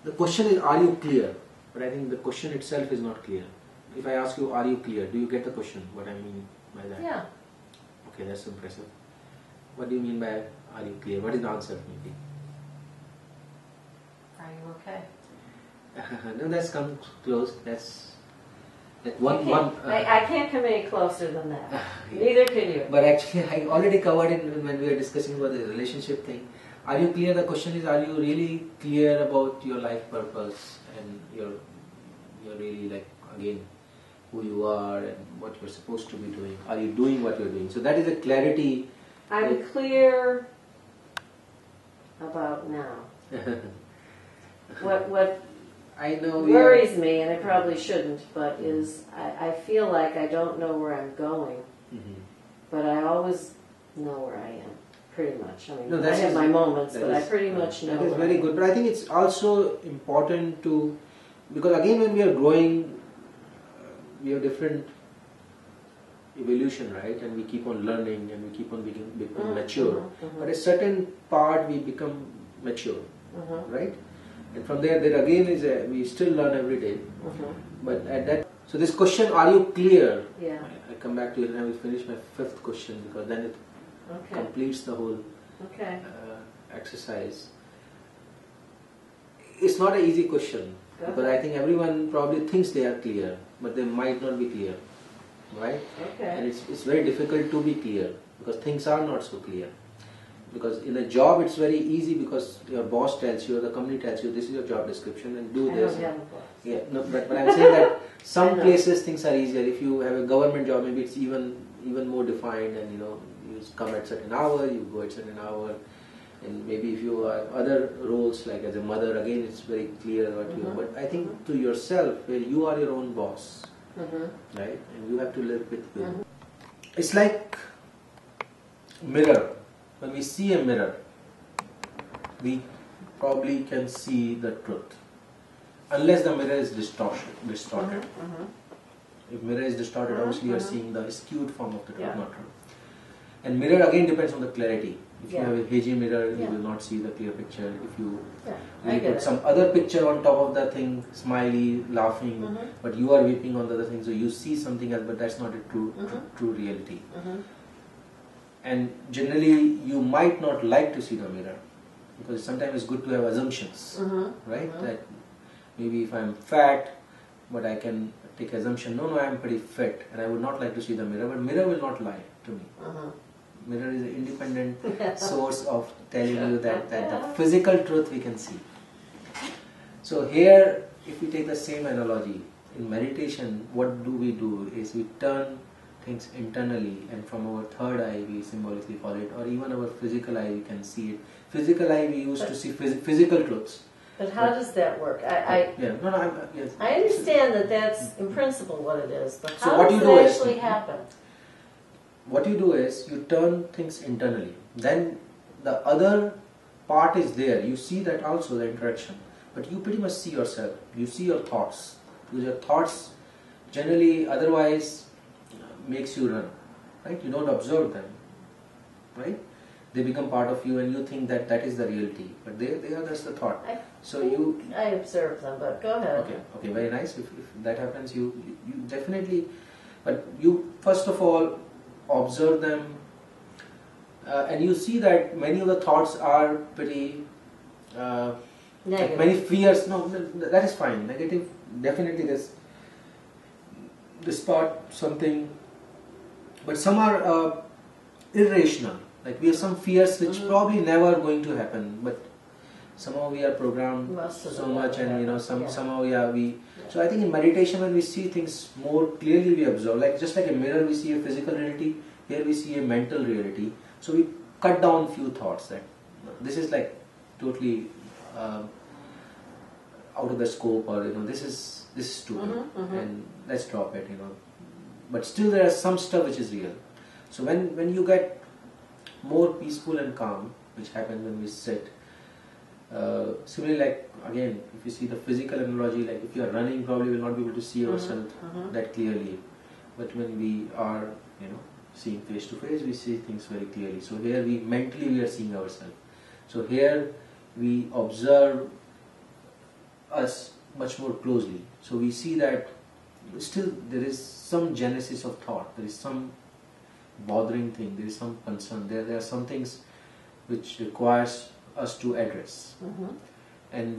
the question is, are you clear? But I think the question itself is not clear. If I ask you, are you clear? Do you get the question? What I mean by that? Yeah. Okay, that's impressive. What do you mean by, are you clear? What is the answer maybe? Are you okay? No, that's come close. That's I can't come any closer than that. Neither can you. But actually, I already covered it when we were discussing about the relationship thing. Are you clear? The question is, are you really clear about your life purpose and you're really like, again, who you are and what you're supposed to be doing? Are you doing what you're doing? So that is a clarity. I'm clear about now. What I know worries me, and I probably shouldn't, but is I feel like I don't know where I'm going, but I always know where I am, pretty much. I mean, I have my moments, but I pretty much know. That is very good, but I think it's also important to, because again when we are growing, we have different evolution, right? And we keep on learning and we keep on becoming mature. But at a certain part we become mature, right? And from there again is we still learn every day. But at that, so this question, are you clear? Yeah. I come back to it and I will finish my fifth question because then it completes the whole exercise. It's not an easy question because I think everyone probably thinks they are clear, but they might not be clear, right? And it's very difficult to be clear because things are not so clear. Because in a job it's very easy because your boss tells you or the company tells you this is your job description and do this. I don't have a boss. Yeah, no, but I'm saying that some places things are easier. If you have a government job, maybe it's even more defined, and you come at certain hour, you go at certain hour, and maybe if you have other roles like as a mother, again it's very clear what you are. But I think to yourself, where you are your own boss, right, and you have to live with you. It's like mirror. When we see a mirror, we probably can see the truth. Unless the mirror is distorted. If mirror is distorted, obviously you are seeing the skewed form of the truth, not true. And mirror again depends on the clarity. If you have a hazy mirror, you will not see the clear picture. If you put some other picture on top of the thing, smiley, laughing, but you are weeping on the other thing, so you see something else, but that's not a true reality. And generally, you might not like to see the mirror because sometimes it's good to have assumptions, right? That maybe if I'm fat, but I can take assumption, no, I'm pretty fit, and I would not like to see the mirror, but mirror will not lie to me. Mirror is an independent source of telling you that the physical truth we can see. So here, if we take the same analogy, in meditation, what do is we turn things internally, and from our third eye we symbolically call it, or even our physical eye we can see it. Physical eye we use to see physical truths. But how does that work? I understand that that's in principle what it is, but how does it actually happen? What you do is you turn things internally. Then the other part is there. You see that also, the interaction. But you pretty much see yourself. You see your thoughts. Because your thoughts generally otherwise makes you run. Right? You don't observe them. Right? They become part of you and you think that that is the reality. But they are just the thought. I observe them, but go ahead. Okay, very nice. If that happens, you definitely, but you first of all observe them and you see that many of the thoughts are pretty like many fears. No, that is fine. Negative, definitely this part something, but some are irrational. Like we have some fears which probably never going to happen, but somehow we are programmed so much, and somehow we. So I think in meditation, when we see things more clearly, we observe. Like just like a mirror, we see a physical reality. Here we see a mental reality. So we cut down few thoughts that this is like totally out of the scope, or this is stupid, and let's drop it. But still there is some stuff which is real. So when you get more peaceful and calm, which happens when we sit. Similarly, like again, if you see the physical analogy, like if you are running, probably will not be able to see yourself that clearly. But when we are, seeing face to face, we see things very clearly. So here we are seeing ourselves. So here we observe us much more closely. So we see that still there is some genesis of thought, there is some bothering thing, there is some concern, there are some things which requires us to address. And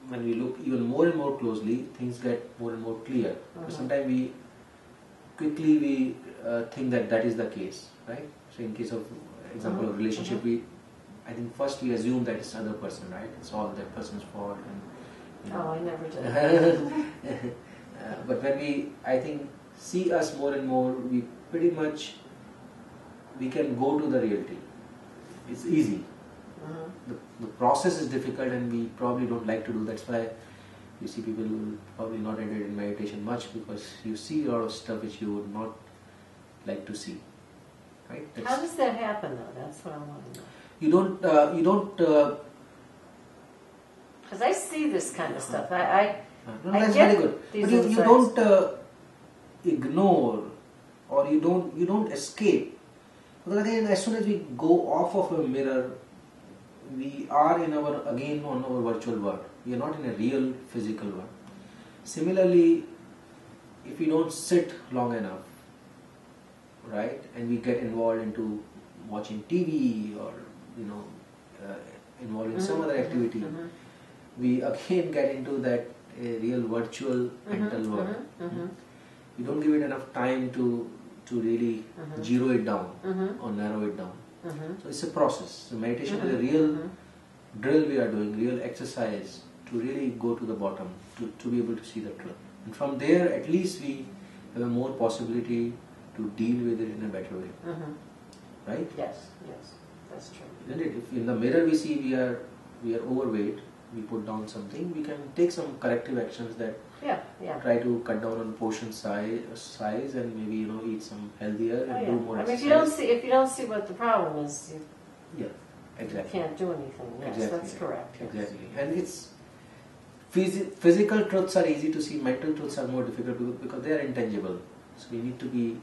when we look even more and more closely, things get more and more clear. Sometimes we quickly think that is the case, right? So in case of example of relationship, I think first we assume that it's other person, right? It's all that person's fault. And, Oh, I never did. But when we, I think, see us more and more, we pretty much, we can go to the reality. It's easy. The process is difficult and we probably don't like to do. That's why you see people who will probably not enter in meditation much, because you see a lot of stuff which you would not like to see. Right? How does that happen though? That's what I want to know. You don't because I see this kind of stuff. I that's get very good. These but you don't ignore, or you don't escape. Because again, as soon as we go off of a mirror, we are again on our virtual world. We are not in a real physical world. Similarly, if we don't sit long enough, right, and we get involved into watching TV or involved in some other activity, we again get into that real virtual mental world. We don't give it enough time to really zero it down or narrow it down. So it's a process. So meditation is a real drill we are doing, real exercise to really go to the bottom, to be able to see the truth. And from there, at least we have a more possibility to deal with it in a better way. Right? Yes, that's true. Isn't it? If in the mirror we see we are overweight, we put down something, we can take some corrective actions that try to cut down on portion size and maybe eat some healthier and do more exercise. If you don't see what the problem is, exactly. You can't do anything. Yes, exactly. That's correct. Yes. Exactly. And it's physical truths are easy to see, mental truths are more difficult because they are intangible. So we need to be,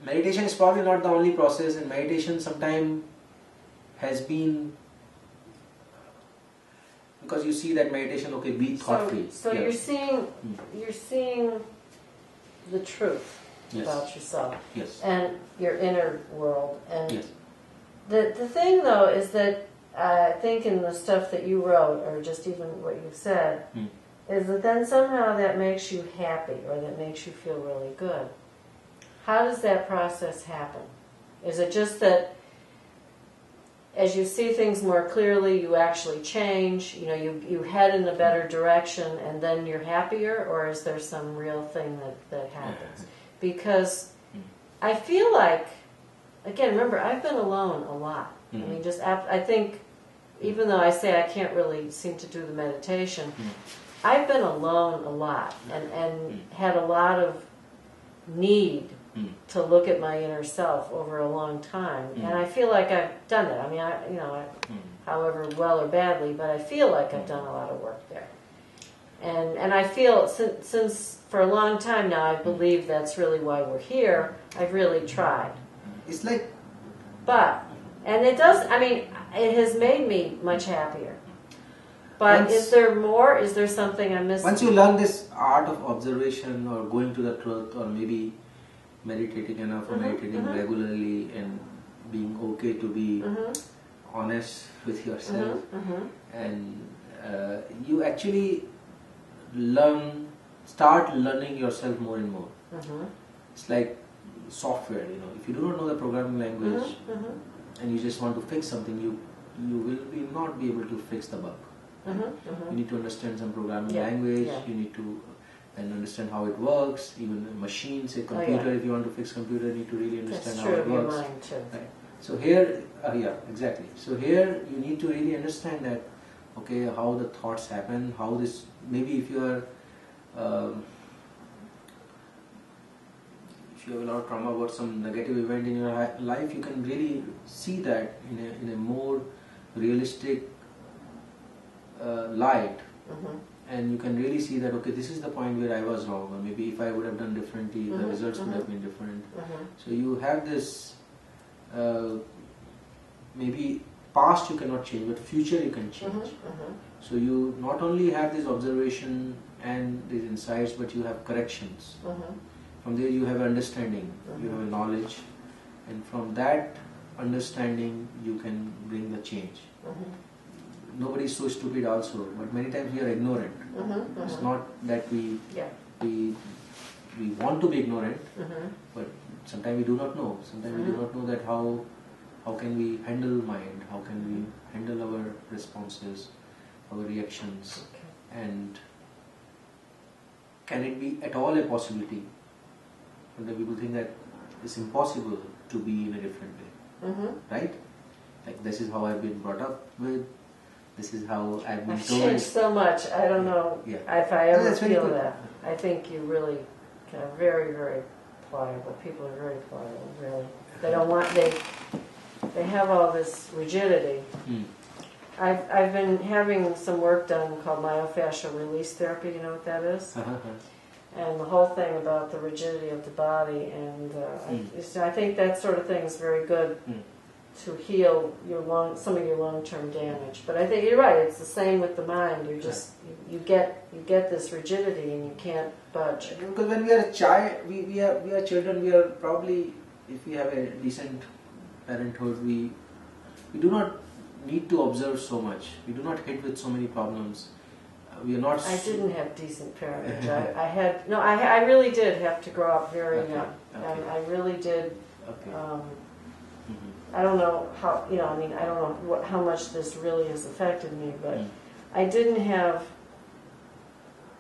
meditation is probably not the only process, and meditation sometimes has been, because you see that meditation, be thought free. So you're seeing the truth about yourself and your inner world. And the thing though is that I think in the stuff that you wrote, or just even what you've said, is that then somehow that makes you happy, or that makes you feel really good. How does that process happen? Is it just that as you see things more clearly, you actually change, you head in a better direction and then you're happier, or is there some real thing that happens? Because I feel like, again, remember, I've been alone a lot. I mean, I think, even though I say I can't really seem to do the meditation, I've been alone a lot and had a lot of need to look at my inner self over a long time, and I feel like I've done it. I mean, however well or badly, but I feel like I've done a lot of work there, and I feel since for a long time now, I believe that's really why we're here. I've really tried. It's like, and it does. I mean, it has made me much happier. But is there more? Is there something I'm missing? Once you learn this art of observation, or going to the truth, or maybe meditating enough, or meditating regularly, and being okay to be honest with yourself, and you actually start learning yourself more and more. It's like software, if you do not know the programming language and you just want to fix something, you will not be able to fix the bug. You need to understand some programming language, you need to understand how it works. Even a machine, say computer, if you want to fix computer, you need to really understand how it works. That's true of your mind too. Right. So here, exactly. So here you need to really understand that, how the thoughts happen, how this, maybe if you are, if you have a lot of trauma about some negative event in your life, you can really see that in a more realistic light, and you can really see that this is the point where I was wrong, or maybe if I would have done differently, the results would have been different. So you have this maybe past you cannot change, but future you can change. So you not only have this observation and these insights, but you have corrections. From there you have understanding, you have a knowledge, and from that understanding you can bring the change. Nobody is so stupid also, but many times we are ignorant. It's not that we want to be ignorant, but sometimes we do not know. Sometimes we do not know that how can we handle mind, how can we handle our responses, our reactions, and can it be at all a possibility? Sometimes people think that it's impossible to be in a different way, right? Like this is how I've been brought up with, this is how I've been told. I've changed so much, I don't know if I ever feel that. I think you really are very, very pliable. People are very pliable, really. They don't want, they have all this rigidity. I've been having some work done called myofascial release therapy. You know what that is? And the whole thing about the rigidity of the body, and I think that sort of thing is very good to heal some of your long-term damage. But I think you're right. It's the same with the mind. You just you get this rigidity and you can't budge. Because when we are a child, we are children. We are probably, if we have a decent parenthood, we do not need to observe so much. We do not hit with so many problems. We are not. I didn't have decent parentage. I really did have to grow up very young, and I really did. I don't know how, I don't know how much this really has affected me, but I didn't have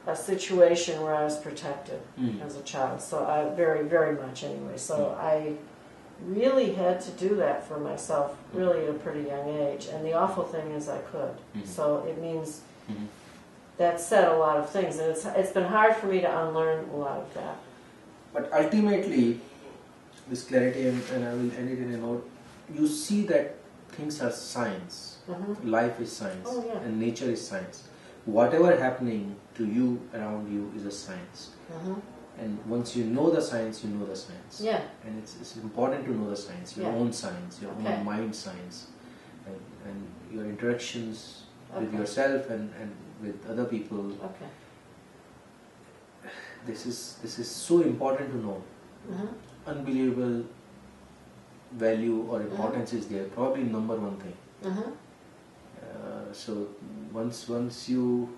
a situation where I was protected as a child. So I very, very much anyway. So I really had to do that for myself, really at a pretty young age. And the awful thing is I could. So it means that said a lot of things, and it's been hard for me to unlearn a lot of that. But ultimately, this clarity, and I will end it in a note, you see that things are science. Life is science, and nature is science. Whatever happening to you around you is a science. And once you know the science, you know the science. And it's important to know the science, your own science, your own mind science, and your interactions with yourself and with other people. This is so important to know. Unbelievable value or importance is there, probably number one thing. So once you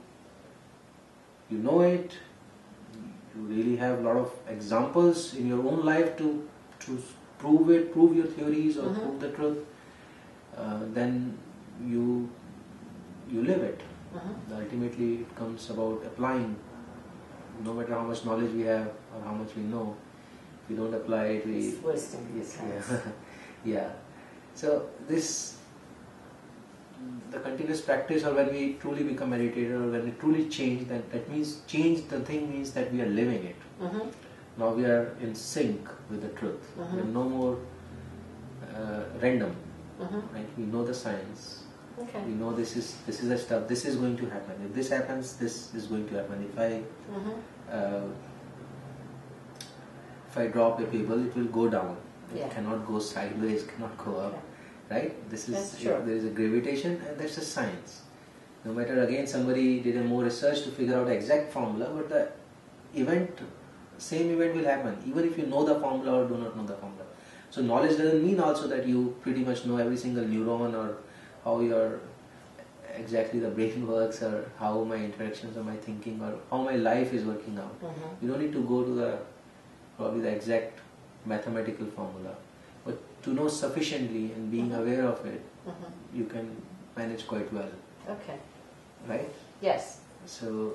know it, you really have a lot of examples in your own life to prove your theories or prove the truth. Then you live it. Ultimately, it comes about applying. No matter how much knowledge we have or how much we know, if we don't apply it, it's wasting. So the continuous practice, or when we truly become meditated, or when we truly change, that means change. The thing means that we are living it. Now we are in sync with the truth. We are no more random. Right? We know the science. We know this is the stuff. This is going to happen. If this happens, this is going to happen. If I drop a pebble, it will go down. It cannot go sideways. Cannot go up. Right? There is a gravitation, and that's a science. No matter, again, somebody did a more research to figure out exact formula, but the same event will happen, even if you know the formula or do not know the formula. So knowledge doesn't mean also that you pretty much know every single neuron, or how exactly the brain works, or how my interactions or my thinking, or how my life is working out. You don't need to go to probably the exact mathematical formula, but to know sufficiently and being aware of it, you can manage quite well. Okay. Right? Yes. So